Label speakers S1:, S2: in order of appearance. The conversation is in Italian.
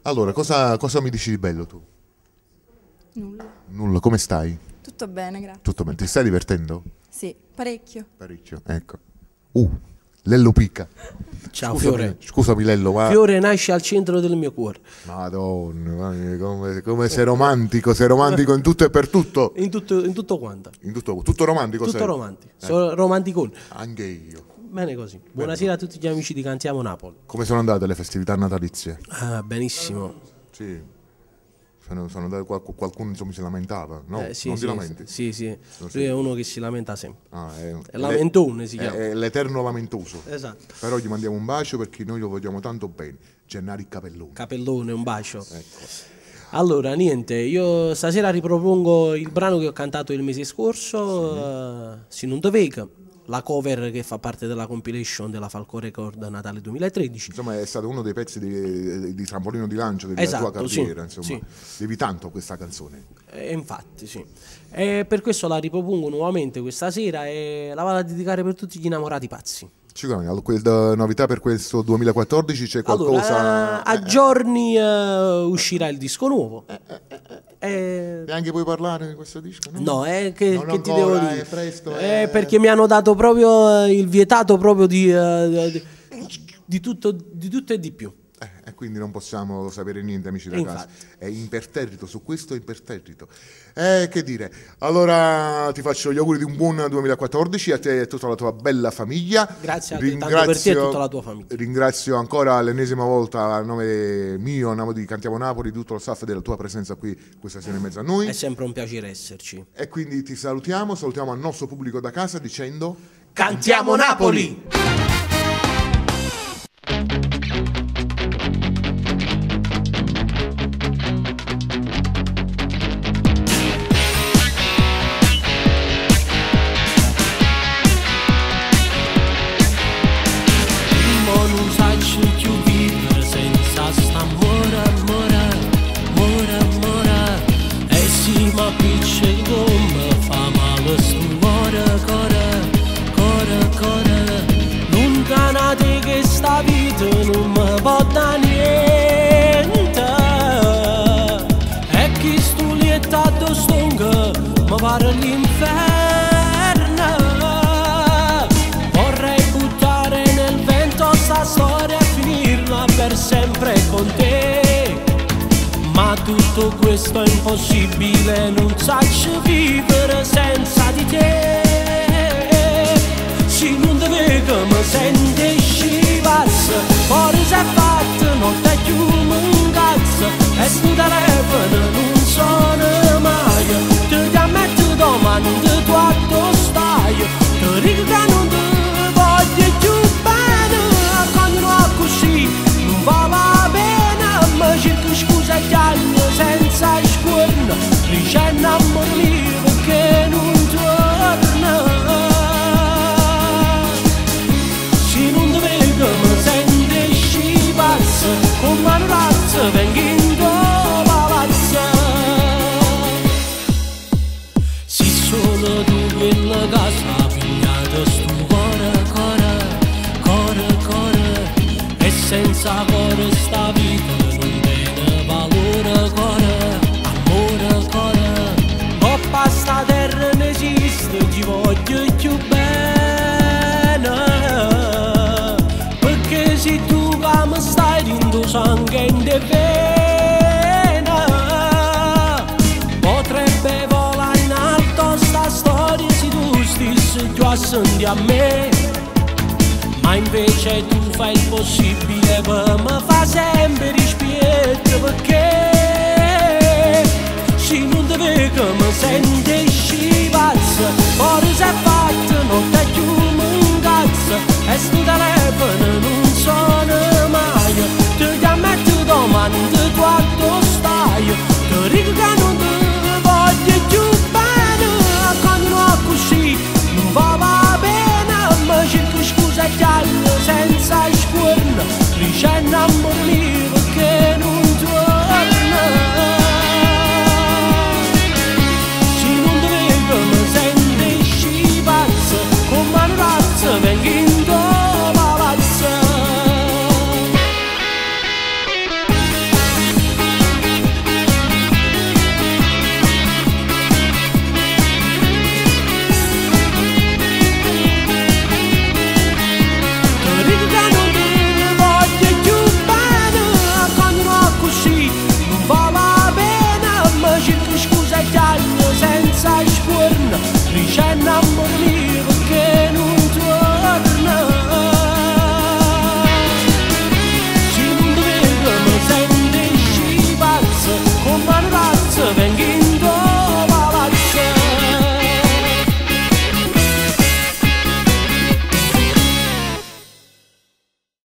S1: Allora, cosa mi dici di bello tu?
S2: Nulla.
S1: Nulla, come stai?
S2: Tutto bene, grazie.
S1: Tutto bene, ti stai divertendo?
S2: Sì, parecchio.
S1: Parecchio, ecco. Lello picca.
S3: Ciao
S1: Scusami,
S3: Fiore.
S1: scusami Lello, ma...
S3: Fiore nasce al centro del mio cuore.
S1: Madonna, come sei romantico in tutto e per tutto.
S3: In tutto quanto.
S1: Tutto romantico
S3: Tutto
S1: sei?
S3: romantico. Sono romanticone.
S1: Anche io.
S3: Bene così. Buonasera a tutti gli amici di Cantiamo Napoli.
S1: Come sono andate le festività natalizie?
S3: Ah, benissimo.
S1: Sì. Sono andate, qualcuno insomma si lamentava, no?
S3: Sì,
S1: non
S3: sì,
S1: ti lamenti?
S3: sì. Lui è uno che si lamenta sempre. È
S1: È
S3: lamentone si chiama.
S1: È l'eterno lamentoso.
S3: Esatto.
S1: Però gli mandiamo un bacio perché noi lo vogliamo tanto bene. Gennaro Capellone.
S3: Capellone, un bacio.
S1: Ecco.
S3: Allora, niente, io stasera ripropongo il brano che ho cantato il mese scorso, Si non doveva, la cover che fa parte della compilation della Falco Record Natale 2013.
S1: Insomma, è stato uno dei pezzi di trampolino di lancio della
S3: Esatto,
S1: tua carriera,
S3: sì,
S1: insomma.
S3: sì.
S1: Devi tanto questa canzone.
S3: Infatti, sì. E per questo la ripropongo nuovamente questa sera e la vado a dedicare per tutti gli innamorati pazzi.
S1: Sicuramente, novità per questo 2014 c'è qualcosa...
S3: Allora, a giorni uscirà il disco nuovo.
S1: Neanche puoi parlare di questo disco? No,
S3: No,
S1: non
S3: che
S1: ancora,
S3: ti devo dire?
S1: è presto.
S3: Perché mi hanno dato proprio il vietato proprio di tutto e di più.
S1: E quindi non possiamo sapere niente, amici da casa.
S3: Infatti.
S1: È imperterrito, su questo è imperterrito. Che dire, allora ti faccio gli auguri di un buon 2014 a te e a tutta la tua bella famiglia.
S3: Grazie altrettanto per te e tutta la tua famiglia.
S1: Ringrazio ancora l'ennesima volta a nome mio, a nome di Cantiamo Napoli, di tutto lo staff della tua presenza qui questa sera in mezzo a noi.
S3: È sempre un piacere esserci.
S1: E quindi ti salutiamo al nostro pubblico da casa dicendo...
S3: Cantiamo Napoli!
S4: Non mi può da niente e chi stulietta stonga mi pare l'inferno. Vorrei buttare nel vento sta storia e finirla per sempre con te, ma tutto questo è impossibile, non saccio vivere senza di te. Se non deve che mi senti scivazza, fuori si è fatta, non te più mi incazza, e sto telefono non suona mai, ti ammetto domani di quanto stai, ti dico che non ti voglio più bene, continua così, non va bene, ma cerco scusa e chiagno senza scuola, dicendo amore mio perché non torna. Con mano razza vengo in palazza. Se solo tu quella casa pigliata sto cuore, e senza cuore sta vita non tiene valore amore, coppa sta terra non esiste, ti voglio più bene, perché se tu mi stai dando sangue in te vena, potrebbe volare in alto sta storia se tu stessi più assenti a me, ma invece tu fai il possibile per me fa sempre